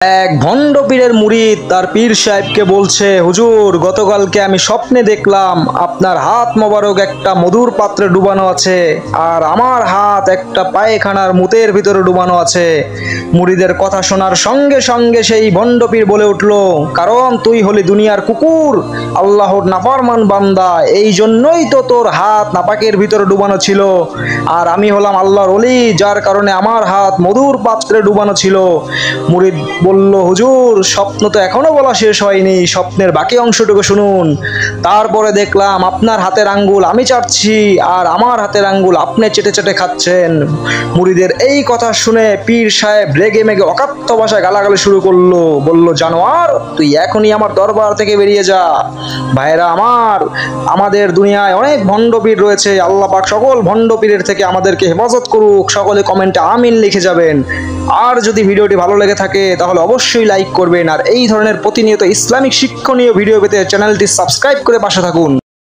এক ভণ্ড পীরের মুরিদ তার পীর সাহেবকে বলছে, হুজুর গতকালকে আমি স্বপ্নে দেখলাম আপনার হাত মোবারক একটা মধুর পাত্রে ডুবানো আছে আর আমার হাত একটা পায়খানার মুতের ভিতরে ডুবানো আছে। মুরিদের কথা শোনার সঙ্গে সঙ্গে সেই ভণ্ড পীর বলে উঠল, কারণ তুই হলি দুনিয়ার কুকুর, আল্লাহর নাফরমান বান্দা, এই জন্যই তো তোর হাত নাপাকের ভিতরে ডুবানো ছিল। আর আমি হলাম আল্লাহর ওলি, যার কারণে আমার হাত মধুর পাত্রে ডুবানো ছিল। মুরিদ বলল, হুজুর স্বপ্ন তো এখনো বলা শেষ হয়নি, স্বপ্নের বাকি অংশটুকু শুনুন। তারপরে দেখলাম আপনার হাতের আঙ্গুল আমি চাটছি আর আমার হাতের আঙ্গুল আপনি চেটে চেটে খাচ্ছেন। মুরিদের এই কথা শুনে পীর সাহেব রেগে মেগে অকাত্য ভাষায় গালাগালি শুরু করলো, বলল, জানোয়ার তুই এখনই আমার দরবার থেকে বেরিয়ে যা। ভাইরা আমার, আমাদের দুনিয়ায় অনেক ভণ্ড পীর রয়েছে, আল্লাহ পাক সকল ভণ্ড পীরের থেকে আমাদেরকে হেফাজত করুক। সকলে কমেন্টে আমিন লিখে যাবেন। আর যদি ভিডিওটি ভালো লেগে থাকে তাহলে অবশ্যই লাইক করবেন, আর এই ধরনের প্রতিনিয়ত ইসলামিক শিক্ষণীয় ভিডিও পেতে চ্যানেলটি সাবস্ক্রাইব করে পাশে থাকুন।